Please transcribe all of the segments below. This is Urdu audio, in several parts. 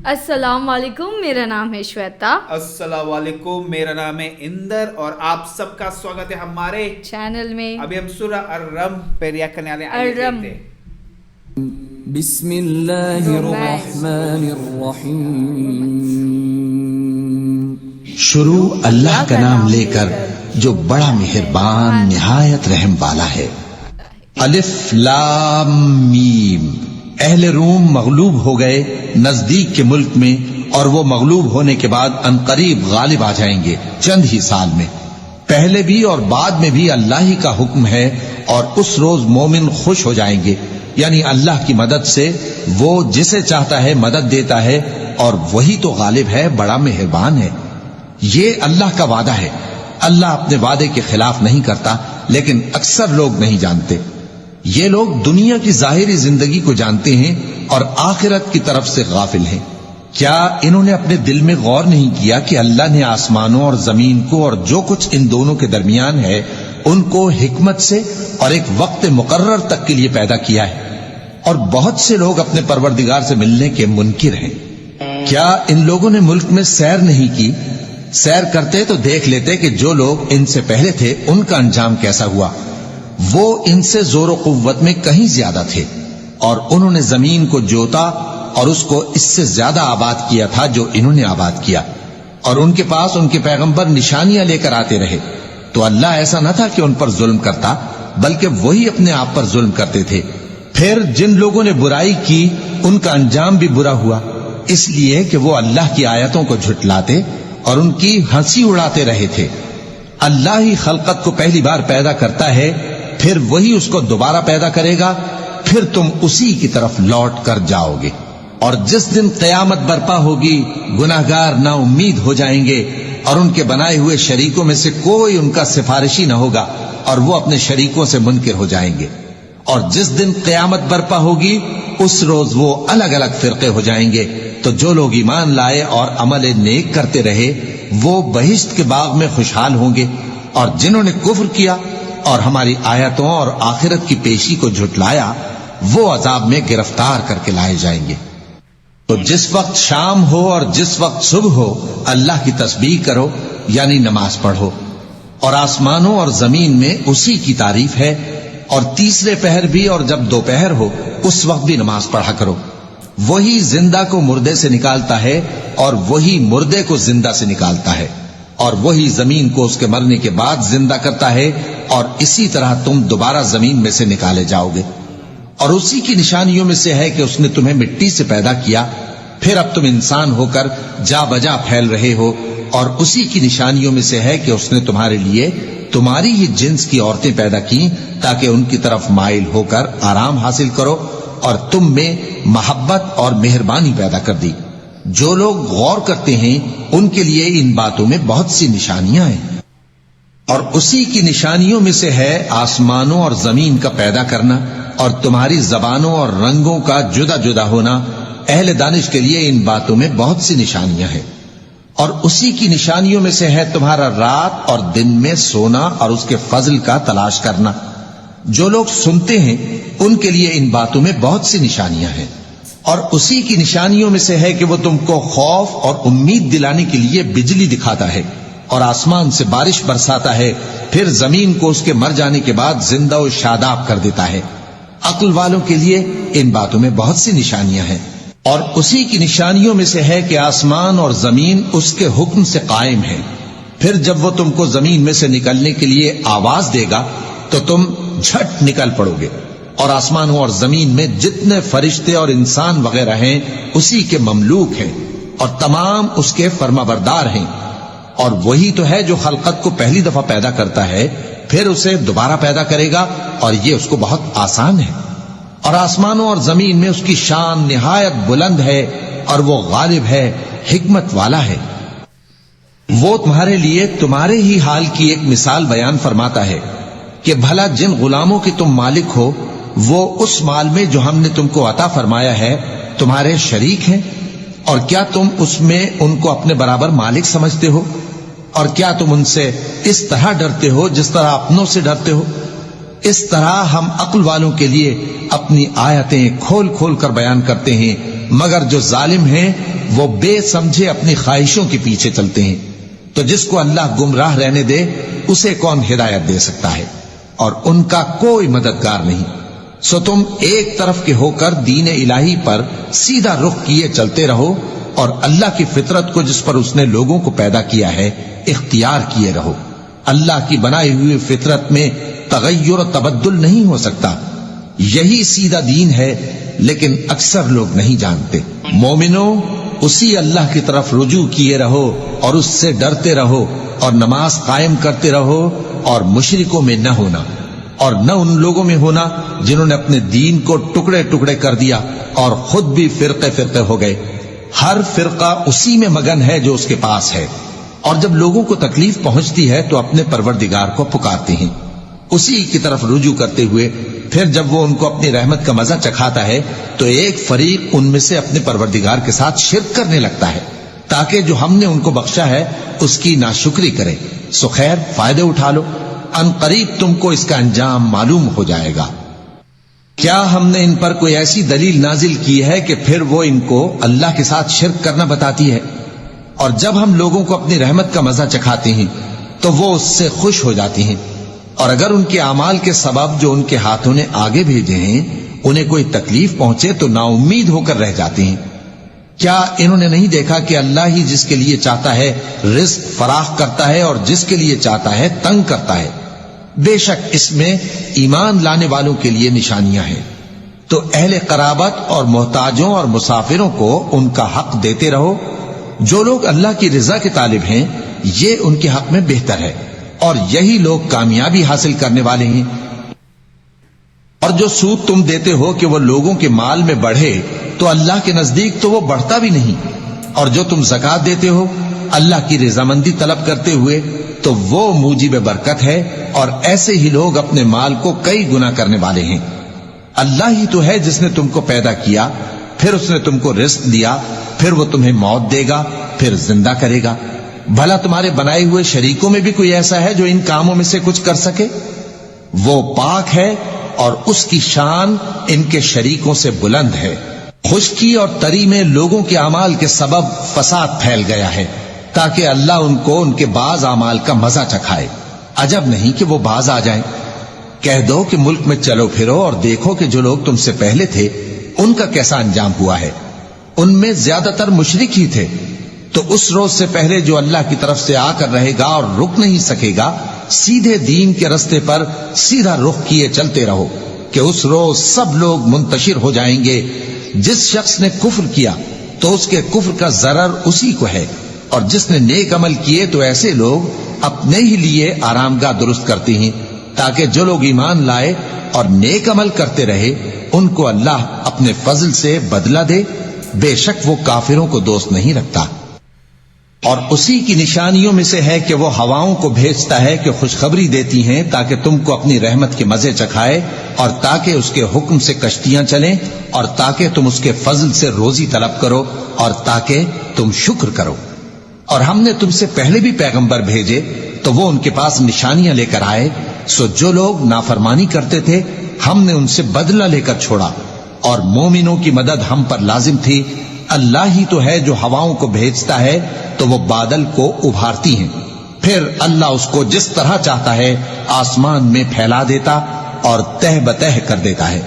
السلام علیکم، میرا نام ہے شویتا۔ السلام علیکم، میرا نام ہے اندر اور آپ سب کا سواگت ہے ہمارے چینل میں۔ ابھی ہم سورہ الرم پہ ریاکٹ کرنے والے ہیں۔ الرم۔ بسم اللہ الرحمن الرحیم۔ شروع اللہ کا نام لے کر جو بڑا مہربان نہایت رحم والا ہے۔ الف لام میم۔ اہل روم مغلوب ہو گئے نزدیک کے ملک میں، اور وہ مغلوب ہونے کے بعد عنقریب غالب آ جائیں گے چند ہی سال میں۔ پہلے بھی اور بعد میں بھی اللہ ہی کا حکم ہے، اور اس روز مومن خوش ہو جائیں گے، یعنی اللہ کی مدد سے وہ جسے چاہتا ہے مدد دیتا ہے، اور وہی تو غالب ہے، بڑا مہربان ہے۔ یہ اللہ کا وعدہ ہے۔ اللہ اپنے وعدے کے خلاف نہیں کرتا، لیکن اکثر لوگ نہیں جانتے۔ یہ لوگ دنیا کی ظاہری زندگی کو جانتے ہیں اور آخرت کی طرف سے غافل ہیں۔ کیا انہوں نے اپنے دل میں غور نہیں کیا کہ اللہ نے آسمانوں اور زمین کو اور جو کچھ ان دونوں کے درمیان ہے ان کو حکمت سے اور ایک وقت مقرر تک کے لیے پیدا کیا ہے، اور بہت سے لوگ اپنے پروردگار سے ملنے کے منکر ہیں۔ کیا ان لوگوں نے ملک میں سیر نہیں کی؟ سیر کرتے تو دیکھ لیتے کہ جو لوگ ان سے پہلے تھے ان کا انجام کیسا ہوا۔ وہ ان سے زور و قوت میں کہیں زیادہ تھے، اور انہوں نے زمین کو جوتا اور اس کو اس سے زیادہ آباد کیا تھا جو انہوں نے آباد کیا، اور ان کے پاس ان کے پیغمبر نشانیاں لے کر آتے رہے۔ تو اللہ ایسا نہ تھا کہ ان پر ظلم کرتا، بلکہ وہی اپنے آپ پر ظلم کرتے تھے۔ پھر جن لوگوں نے برائی کی ان کا انجام بھی برا ہوا، اس لیے کہ وہ اللہ کی آیتوں کو جھٹلاتے اور ان کی ہنسی اڑاتے رہے تھے۔ اللہ ہی خلقت کو پہلی بار پیدا کرتا ہے، پھر وہی اس کو دوبارہ پیدا کرے گا، پھر تم اسی کی طرف لوٹ کر جاؤ گے۔ اور جس دن قیامت برپا ہوگی گناہگار نا امید ہو جائیں گے، اور ان کے بنائے ہوئے شریکوں میں سے کوئی ان کا سفارشی نہ ہوگا، اور وہ اپنے شریکوں سے منکر ہو جائیں گے۔ اور جس دن قیامت برپا ہوگی اس روز وہ الگ الگ فرقے ہو جائیں گے۔ تو جو لوگ ایمان لائے اور عمل نیک کرتے رہے وہ بہشت کے باغ میں خوشحال ہوں گے، اور جنہوں نے کفر کیا اور ہماری آیتوں اور آخرت کی پیشی کو جھٹلایا وہ عذاب میں گرفتار کر کے لائے جائیں گے۔ تو جس وقت شام ہو اور جس وقت صبح ہو اللہ کی تسبیح کرو، یعنی نماز پڑھو، اور آسمانوں اور زمین میں اسی کی تعریف ہے، اور تیسرے پہر بھی اور جب دوپہر ہو اس وقت بھی نماز پڑھا کرو۔ وہی زندہ کو مردے سے نکالتا ہے اور وہی مردے کو زندہ سے نکالتا ہے، اور وہی زمین کو اس کے مرنے کے بعد زندہ کرتا ہے، اور اسی طرح تم دوبارہ زمین میں سے نکالے جاؤ گے۔ اور اسی کی نشانیوں میں سے ہے کہ اس نے تمہیں مٹی سے پیدا کیا، پھر اب تم انسان ہو کر جا بجا پھیل رہے ہو۔ اور اسی کی نشانیوں میں سے ہے کہ اس نے تمہارے لیے تمہاری ہی جنس کی عورتیں پیدا کی تاکہ ان کی طرف مائل ہو کر آرام حاصل کرو، اور تم میں محبت اور مہربانی پیدا کر دی۔ جو لوگ غور کرتے ہیں ان کے لیے ان باتوں میں بہت سی نشانیاں ہیں۔ اور اسی کی نشانیوں میں سے ہے آسمانوں اور زمین کا پیدا کرنا، اور تمہاری زبانوں اور رنگوں کا جدا جدا ہونا۔ اہل دانش کے لیے ان باتوں میں بہت سی نشانیاں ہیں۔ اور اسی کی نشانیوں میں سے ہے تمہارا رات اور دن میں سونا اور اس کے فضل کا تلاش کرنا۔ جو لوگ سنتے ہیں ان کے لیے ان باتوں میں بہت سی نشانیاں ہیں۔ اور اسی کی نشانیوں میں سے ہے کہ وہ تم کو خوف اور امید دلانے کے لیے بجلی دکھاتا ہے، اور آسمان سے بارش برساتا ہے، پھر زمین کو اس کے مر جانے کے بعد زندہ و شاداب کر دیتا ہے۔ عقل والوں کے لیے ان باتوں میں بہت سی نشانیاں ہیں۔ اور اسی کی نشانیوں میں سے ہے کہ آسمان اور زمین اس کے حکم سے قائم ہے، پھر جب وہ تم کو زمین میں سے نکلنے کے لیے آواز دے گا تو تم جھٹ نکل پڑو گے۔ اور آسمانوں اور زمین میں جتنے فرشتے اور انسان وغیرہ ہیں اسی کے مملوک ہیں، اور تمام اس کے فرما بردار ہیں۔ اور وہی تو ہے جو خلقت کو پہلی دفعہ پیدا کرتا ہے، پھر اسے دوبارہ پیدا کرے گا، اور یہ اس کو بہت آسان ہے۔ اور آسمانوں اور زمین میں اس کی شان نہایت بلند ہے، اور وہ غالب ہے، حکمت والا ہے۔ وہ تمہارے لیے تمہارے ہی حال کی ایک مثال بیان فرماتا ہے کہ بھلا جن غلاموں کے تم مالک ہو وہ اس مال میں جو ہم نے تم کو عطا فرمایا ہے تمہارے شریک ہیں، اور کیا تم اس میں ان کو اپنے برابر مالک سمجھتے ہو؟ اور کیا تم ان سے اس طرح ڈرتے ہو جس طرح اپنوں سے ڈرتے ہو؟ اس طرح ہم عقل والوں کے لیے اپنی آیتیں کھول کھول کر بیان کرتے ہیں مگر جو ظالم ہیں وہ بے سمجھے اپنی خواہشوں کے پیچھے چلتے ہیں. تو جس کو اللہ گمراہ رہنے دے اسے کون ہدایت دے سکتا ہے، اور ان کا کوئی مددگار نہیں. سو تم ایک طرف کے ہو کر دین الہی پر سیدھا رخ کیے چلتے رہو، اور اللہ کی فطرت کو جس پر اس نے لوگوں کو پیدا کیا ہے اختیار کیے رہو. اللہ کی بنائی ہوئی فطرت میں تغیر و تبدل نہیں ہو سکتا. یہی سیدھا دین ہے، لیکن اکثر لوگ نہیں جانتے. مومنو، اسی اللہ کی طرف رجوع کیے رہو اور اس سے ڈرتے رہو، اور نماز قائم کرتے رہو، اور مشرکوں میں نہ ہونا، اور نہ ان لوگوں میں ہونا جنہوں نے اپنے دین کو ٹکڑے ٹکڑے کر دیا اور خود بھی فرقے فرقے ہو گئے. ہر فرقہ اسی میں مگن ہے جو اس کے پاس ہے، اور جب لوگوں کو تکلیف پہنچتی ہے تو اپنے پروردگار کو پکارتے ہیں اسی کی طرف رجوع کرتے ہوئے. پھر جب وہ ان کو اپنی رحمت کا مزہ چکھاتا ہے تو ایک فریق ان میں سے اپنے پروردگار کے ساتھ شرک کرنے لگتا ہے تاکہ جو ہم نے ان کو بخشا ہے اس کی ناشکری کرے. سو خیر، فائدے اٹھا لو، ان قریب تم کو اس کا انجام معلوم ہو جائے گا. کیا ہم نے ان پر کوئی ایسی دلیل نازل کی ہے کہ پھر وہ ان کو اللہ کے ساتھ شرک کرنا بتاتی ہے؟ اور جب ہم لوگوں کو اپنی رحمت کا مزہ چکھاتے ہیں تو وہ اس سے خوش ہو جاتی ہیں، اور اگر ان کے اعمال کے سبب جو ان کے ہاتھوں نے آگے بھیجے ہیں انہیں کوئی تکلیف پہنچے تو نا امید ہو کر رہ جاتے ہیں. کیا انہوں نے نہیں دیکھا کہ اللہ ہی جس کے لیے چاہتا ہے رزق فراخ کرتا ہے اور جس کے لیے چاہتا ہے تنگ کرتا ہے؟ بے شک اس میں ایمان لانے والوں کے لیے نشانیاں ہیں. تو اہل قرابت اور محتاجوں اور مسافروں کو ان کا حق دیتے رہو. جو لوگ اللہ کی رضا کے طالب ہیں یہ ان کے حق میں بہتر ہے، اور یہی لوگ کامیابی حاصل کرنے والے ہیں. اور جو سود تم دیتے ہو کہ وہ لوگوں کے مال میں بڑھے تو اللہ کے نزدیک تو وہ بڑھتا بھی نہیں. اور جو تم زکوٰۃ دیتے ہو اللہ کی رضامندی طلب کرتے ہوئے تو وہ موجب برکت ہے، اور ایسے ہی لوگ اپنے مال کو کئی گنا کرنے والے ہیں. اللہ ہی تو ہے جس نے تم کو پیدا کیا، پھر اس نے تم کو رزق دیا، پھر وہ تمہیں موت دے گا، پھر زندہ کرے گا. بھلا تمہارے بنائے ہوئے شریکوں میں بھی کوئی ایسا ہے جو ان کاموں میں سے کچھ کر سکے؟ وہ پاک ہے اور اس کی شان ان کے شریکوں سے بلند ہے. خشکی اور تری میں لوگوں کے اعمال کے سبب فساد پھیل گیا ہے تاکہ اللہ ان کو ان کے بعض اعمال کا مزہ چکھائے. عجب نہیں کہ وہ باز آ جائیں. کہہ دو کہ ملک میں چلو پھرو اور دیکھو کہ جو لوگ تم سے پہلے تھے ان کا کیسا انجام ہوا ہے. ان میں زیادہ تر مشرک ہی تھے. تو اس روز سے پہلے جو اللہ کی طرف سے آ کر رہے گا اور رک نہیں سکے گا، سیدھے دین کے رستے پر سیدھا رخ کیے چلتے رہو کہ اس روز سب لوگ منتشر ہو جائیں گے. جس شخص نے کفر کیا تو اس کے کفر کا ضرر اسی کو ہے، اور جس نے نیک عمل کیے تو ایسے لوگ اپنے ہی لیے آرامگاہ درست کرتے ہیں تاکہ جو لوگ ایمان لائے اور نیک عمل کرتے رہے ان کو اللہ اپنے فضل سے بدلہ دے. بے شک وہ کافروں کو دوست نہیں رکھتا. اور اسی کی نشانیوں میں سے ہے کہ وہ ہواؤں کو بھیجتا ہے کہ خوشخبری دیتی ہیں تاکہ تم کو اپنی رحمت کے مزے چکھائے، اور تاکہ اس کے حکم سے کشتیاں چلیں، اور تاکہ تم اس کے فضل سے روزی طلب کرو، اور تاکہ تم شکر کرو. اور ہم نے تم سے پہلے بھی پیغمبر بھیجے تو وہ ان کے پاس نشانیاں لے کر آئے. سو جو لوگ نافرمانی کرتے تھے ہم نے ان سے بدلہ لے کر چھوڑا، اور مومنوں کی مدد ہم پر لازم تھی. اللہ ہی تو ہے جو ہواؤں کو بھیجتا ہے تو وہ بادل کو ابھارتی ہیں، پھر اللہ اس کو جس طرح چاہتا ہے آسمان میں پھیلا دیتا اور تہ بتہ کر دیتا ہے.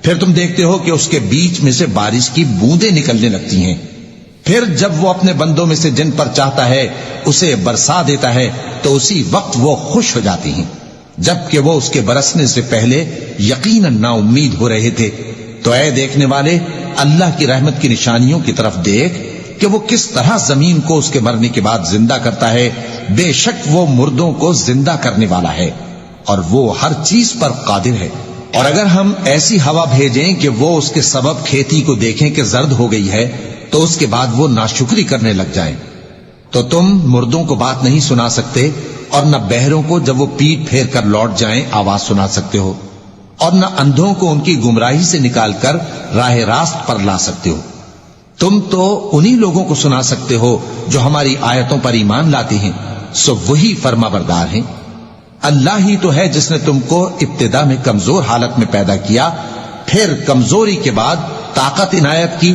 پھر تم دیکھتے ہو کہ اس کے بیچ میں سے بارش کی بوندیں نکلنے لگتی ہیں. پھر جب وہ اپنے بندوں میں سے جن پر چاہتا ہے اسے برسا دیتا ہے تو اسی وقت وہ خوش ہو جاتی ہیں، جبکہ وہ اس کے برسنے سے پہلے یقیناً نا امید ہو رہے تھے. تو اے دیکھنے والے، اللہ کی رحمت کی نشانیوں کی طرف دیکھ کہ وہ کس طرح زمین کو اس کے مرنے کے بعد زندہ کرتا ہے. بے شک وہ مردوں کو زندہ کرنے والا ہے اور وہ ہر چیز پر قادر ہے. اور اگر ہم ایسی ہوا بھیجیں کہ وہ اس کے سبب کھیتی کو دیکھیں کہ زرد ہو گئی ہے تو اس کے بعد وہ ناشکری کرنے لگ جائیں، تو تم مردوں کو بات نہیں سنا سکتے، اور نہ بہروں کو جب وہ پیٹ پھیر کر لوٹ جائیں آواز سنا سکتے ہو، اور نہ اندھوں کو ان کی گمراہی سے نکال کر راہ راست پر لا سکتے ہو. تم تو انہی لوگوں کو سنا سکتے ہو جو ہماری آیتوں پر ایمان لاتے ہیں. سو وہی فرما بردار ہیں. اللہ ہی تو ہے جس نے تم کو ابتدا میں کمزور حالت میں پیدا کیا، پھر کمزوری کے بعد طاقت عنایت کی،